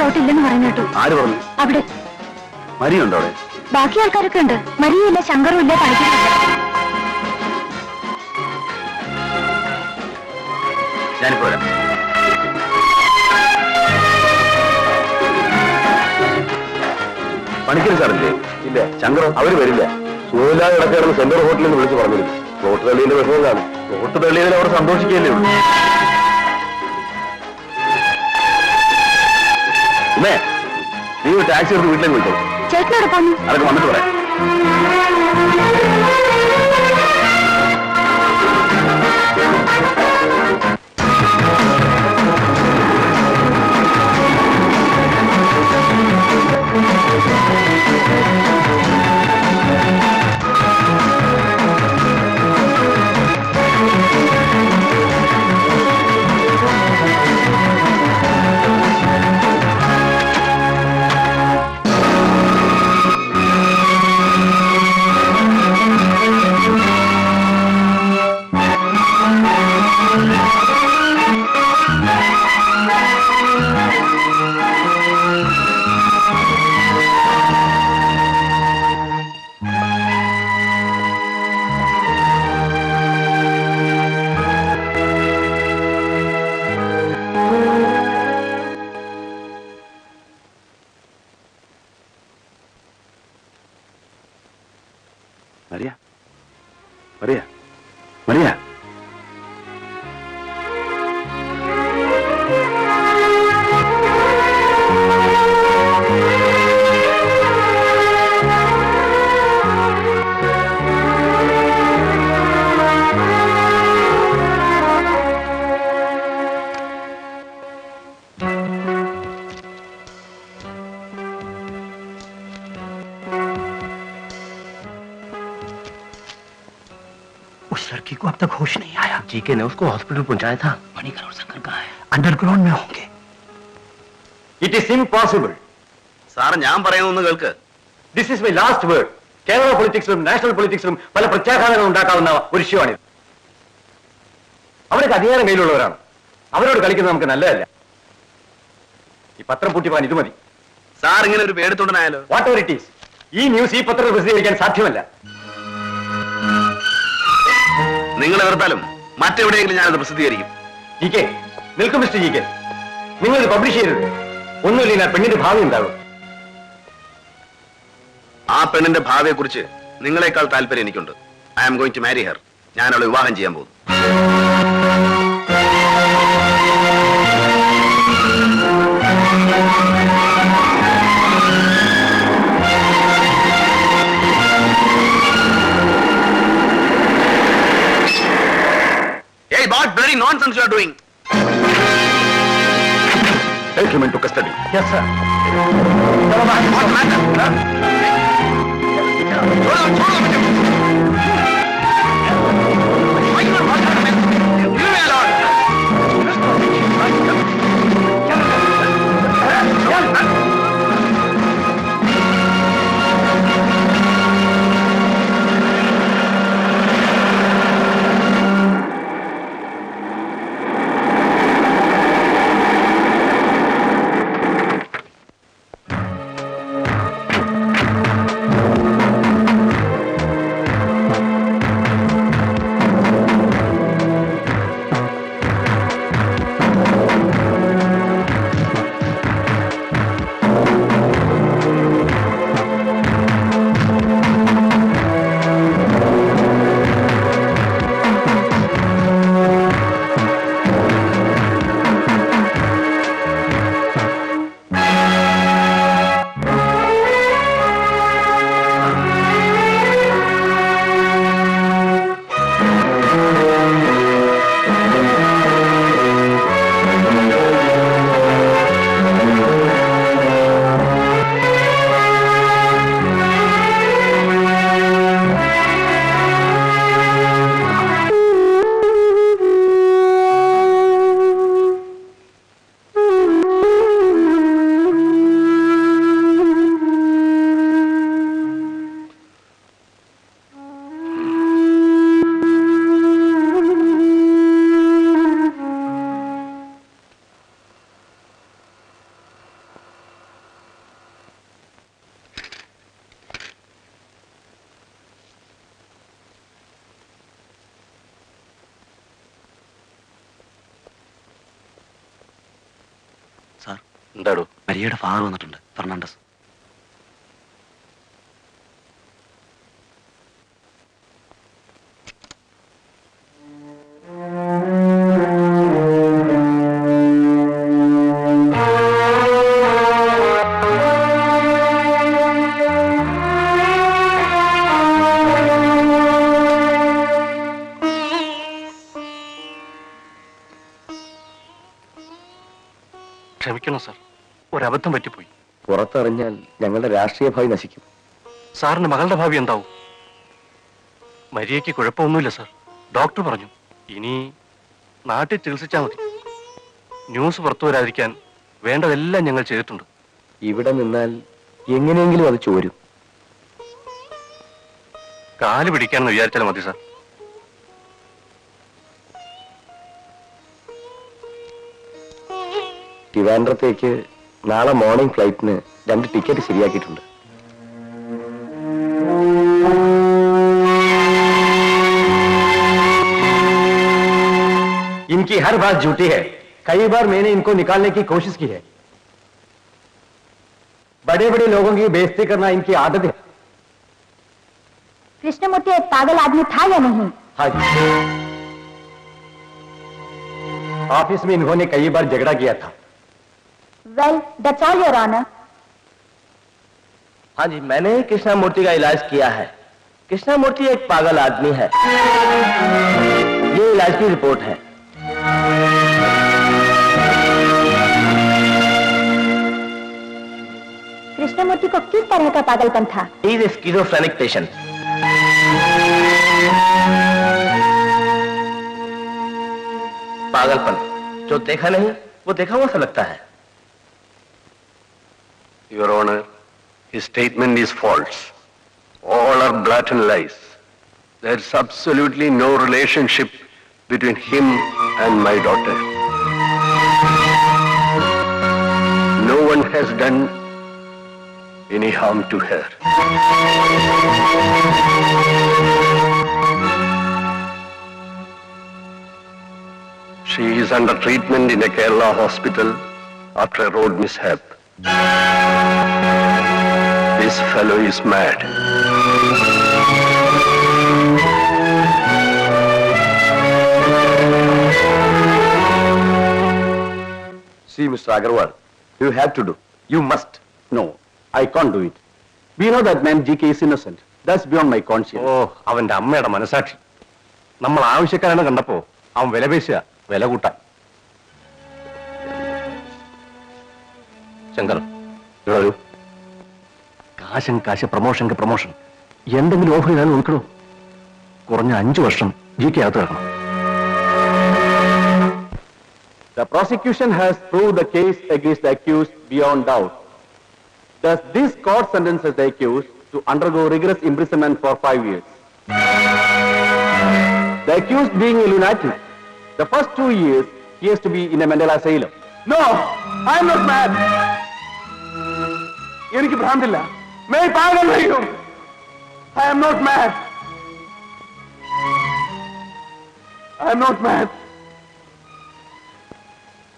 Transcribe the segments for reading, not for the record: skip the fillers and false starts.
Doubt ഇല്ലെന്ന് പറഞ്ഞു കേട്ടു. ആര് പറഞ്ഞു? അവിടെ മരിയുണ്ടോ? അവിടെ ബാക്കി ആൾക്കാരൊക്കെ ഉണ്ട്. മരിയില്ല, ശങ്കറും ഇല്ല, പഠിക്കുന്നില്ല. ഞാനിപ്പോ വരാം. പണിക്കര് സാറില്ലേ? ഇല്ല. ശങ്കർ അവര് വരില്ല. സുഖമില്ലാതെ കിടക്കുകയാണെന്ന് സെൻട്രൽ ഹോട്ടലിൽ നിന്ന് വിളിച്ച് പറഞ്ഞിരുന്നു. നോട്ട് തള്ളിയതിന്റെ വിഷമം കാണും. നോട്ട് തള്ളിയതിൽ അവർ സന്തോഷിക്കുകയല്ലേ ഉള്ളൂ. ഉമ്മേ, നീ ഒരു ടാക്സി എടുത്ത് വീട്ടിലേക്ക് പോയിക്കോളൂ. ചേട്ടനോട് പോന്നു. അതൊക്കെ വന്നിട്ട് പറയാം. María. María. María. उस लड़की को अब तक होश नहीं आया। जीके ने उसको हॉस्पिटल पहुंचाया था। मणिकर और शंकर कहाँ है? अंडरग्राउंड में होंगे। It is impossible. സാർ ഞാൻ പറയുന്നു കേൾക്ക്. This is my last word. Kerala പൊളിറ്റിക്സിലും നാഷണൽ പൊളിറ്റിക്സിലും പല പ്രത്യാഘാതങ്ങൾ ഉണ്ടാക്കാവുന്ന ഒരു വിഷയമാണിത്. അവരൊക്കെ അധികാരം കയ്യിലുള്ളവരാണ്. അവരോട് കളിക്കുന്നത് നമുക്ക് നല്ലതല്ല. ഈ പത്രം പൂട്ടിപ്പാൻ ഇത് മതി. സാർ ഇങ്ങനെ ഒരു പേടിത്തൊണ്ടനായാലോ? വാട്ട് എവർ ഇറ്റ് ഈസ്, ഈ ന്യൂസ് ഈ പത്രത്തിൽ പ്രസിദ്ധീകരിക്കാൻ സാധ്യമല്ല. നിങ്ങൾ എതിർത്താലും മറ്റെവിടെയെങ്കിലും ഞാനത് പ്രസിദ്ധീകരിക്കും. ജി കെ നിൽക്കും. മിസ്റ്റർ ജി കെ, നിങ്ങൾ ഇത് പബ്ലിഷ് ചെയ്യരുത്. ഒന്നുമില്ല, പെണ്ണിന്റെ ഭാവി ഉണ്ടാകും. ആ പെണ്ണിന്റെ ഭാവിയെ കുറിച്ച് നിങ്ങളെക്കാൾ താല്പര്യം എനിക്കുണ്ട്. I am going to marry her. ഞാൻ അവളെ വിവാഹം ചെയ്യാൻ പോകുന്നു. Hey, what bloody nonsense you are doing? Take him into custody. Yes, sir. What matter? എന്താടോ? മരിയയുടെ ഫാദർ വന്നിട്ടുണ്ട്, ഫെർണാണ്ടസ്. ക്ഷമിക്കണം സാർ, ഒരബദ്ധം പറ്റിപ്പോയി. പുറത്തറിഞ്ഞാൽ ഞങ്ങളുടെ രാഷ്ട്രീയ ഭാവി നശിക്കും. സാറിന്റെ മകളുടെ ഭാവി എന്താവും? മരിയയ്ക്ക് കുഴപ്പമൊന്നുമില്ല സാർ, ഡോക്ടർ പറഞ്ഞു. ഇനി നാട്ടിൽ ചികിത്സിച്ചാൽ മതി. ന്യൂസ് പുറത്തു വരാതിരിക്കാൻ വേണ്ടതെല്ലാം ഞങ്ങൾ ചെയ്തിട്ടുണ്ട്. ഇവിടെ നിന്നാൽ എങ്ങനെയെങ്കിലും അത് ചോരും. കാല് പിടിക്കാനെന്ന് വിചാരിച്ചാലും മതി സാർ. ട്രിവാൻഡ്രത്തേക്ക് നാളെ മോർണിംഗ് ഫ്ലൈറ്റിന് 2 ടിക്കറ്റ് ശരിയാക്കിയിട്ടുണ്ട്. इनकी हर बात झूठी है. कई बार मैंने इनको निकालने की कोशिश की है. बड़े बड़े लोगों की बेइज्जती करना इनकी आदत है. कृष्णमूर्ति एक पागल आदमी था या नहीं? हाँ जी, ऑफिस में इन्होंने कई बार झगड़ा किया था. Well, that's all, Your Honor. हाँ जी, मैंने कृष्णामूर्ति का इलाज किया है. कृष्णामूर्ति एक पागल आदमी है. ये इलाज की रिपोर्ट है. कृष्णमूर्ति को किस तरह का पागलपन था? He is a schizophrenic patient. पागलपन जो देखा नहीं वो देखा हुआ सा लगता है. Your Honor, his statement is false. All are blatant lies. There is absolutely no relationship between him and my daughter. No one has done any harm to her. She is under treatment in a Kerala hospital after a road mishap. This fellow is mad. See, Mr. Agarwal, you have to do. You must. No, I can't do it. We know that man GK is innocent. That's beyond my conscience. ഓ, അവന്റെ അമ്മയുടെ മനസാക്ഷി. നമ്മൾ ആവശ്യക്കാരാണ് കണ്ടപ്പോ അവൻ വില പേശുക, വില കൂട്ടാൻ. ശങ്കർ, ഇവിടെ വരൂ. കാശൻ കാശ്, പ്രൊമോഷൻ പ്രൊമോഷൻ. എന്തെങ്കിലും ഓഫർ ചെയ്താലും നോക്കണോ? കുറഞ്ഞ 5 വർഷം GK അകത്ത് കിടക്കണം. The prosecution has proved the case against the accused beyond doubt. Thus, this court sentences the accused to undergo rigorous imprisonment for 5 years. The accused being a lunatic, the first 2 years he has to be in a mental asylum. No, I am not mad. എനിക്ക് ഭ്രാന്തില്ല. मैं पागल नहीं हूं. I am not mad. I am not mad.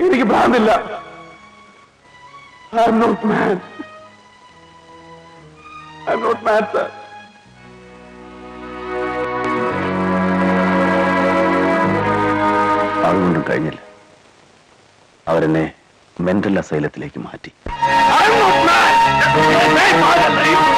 എനിക്ക് ഭ്രാന്തില്ല. I am not mad. I am not mad, sir. അതുകൊണ്ടും കഴിഞ്ഞില്ല. അവരെന്നെ mental അസൈലത്തിലേക്ക് മാറ്റി. I am not mad. मैं पागल नहीं हूं.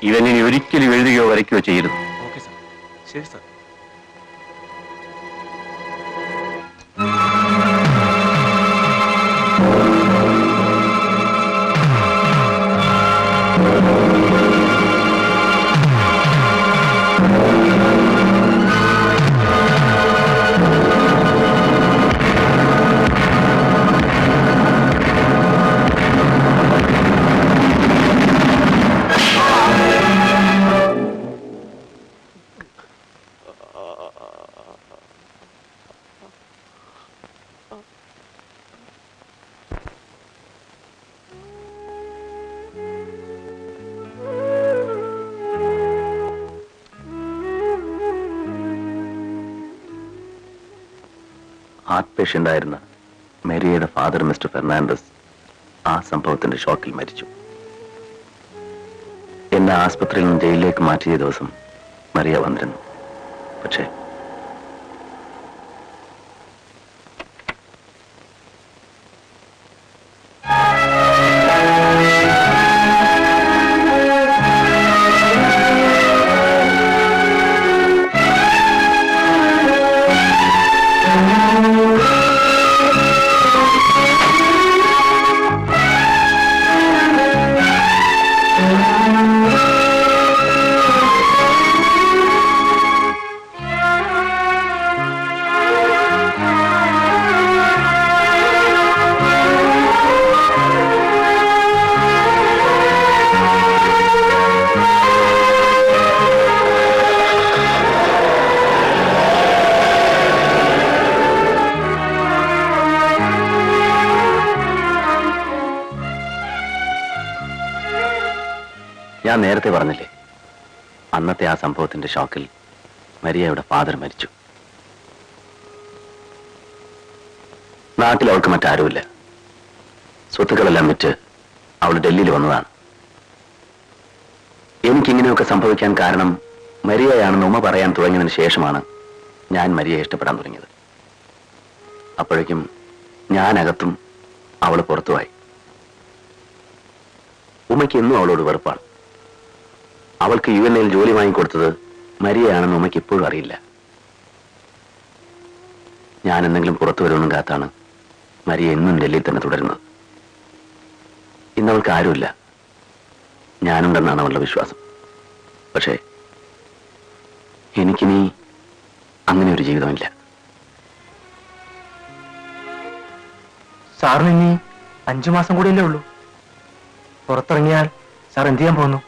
ഇവനിനി ഒരിക്കലും എഴുതുകയോ വരയ്ക്കുകയോ ചെയ്യരുത്. Okay sir. ശരി സാർ. ഹാർട്ട് പേഷ്യന്റ് ആയിരുന്ന മേരിയയുടെ ഫാദർ മിസ്റ്റർ ഫെർണാണ്ടസ് ആ സംഭവത്തിന്റെ ഷോക്കിൽ മരിച്ചു. എന്നെ ആസ്പത്രിയിൽ നിന്ന് ജയിലിലേക്ക് മാറ്റിയ ദിവസം മരിയ വന്നിരുന്നു. പക്ഷേ ഞാൻ നേരത്തെ പറഞ്ഞില്ലേ, അന്നത്തെ ആ സംഭവത്തിന്റെ ഷോക്കിൽ മരിയയുടെ ഫാദർ മരിച്ചു. നാട്ടിൽ അവൾക്ക് മറ്റാരുമില്ല. സ്വത്തുക്കളെല്ലാം വിറ്റ് അവൾ ഡൽഹിയിൽ വന്നതാണ്. എനിക്കിങ്ങനെയൊക്കെ സംഭവിക്കാൻ കാരണം മരിയയാണെന്ന് ഉമ്മ പറയാൻ തുടങ്ങിയതിന് ശേഷമാണ് ഞാൻ മരിയയെ ഇഷ്ടപ്പെടാൻ തുടങ്ങിയത്. അപ്പോഴേക്കും ഞാനകത്തും അവൾ പുറത്തുമായി. ഉമ്മയ്ക്ക് എന്നും അവളോട് വെറുപ്പാണ്. അവൾക്ക് UNA-യിൽ ജോലി വാങ്ങിക്കൊടുത്തത് മരിയയാണെന്ന് ഉമ്മയ്ക്ക് ഇപ്പോഴും അറിയില്ല. ഞാൻ എന്തെങ്കിലും പുറത്തു വരുമെന്നും കാത്താണ് മരിയ എന്നും ഡൽഹിയിൽ തന്നെ തുടരുന്നത്. ഇന്നവൾക്ക് ആരുമില്ല, ഞാനുണ്ടെന്നാണ് അവളുടെ വിശ്വാസം. പക്ഷേ എനിക്കിനി അങ്ങനെ ഒരു ജീവിതമില്ല. സാറിന് ഇനി 5 മാസം കൂടിയല്ലേ ഉള്ളൂ. പുറത്തിറങ്ങിയാൽ സാർ എന്ത് ചെയ്യാൻ പോകുന്നു?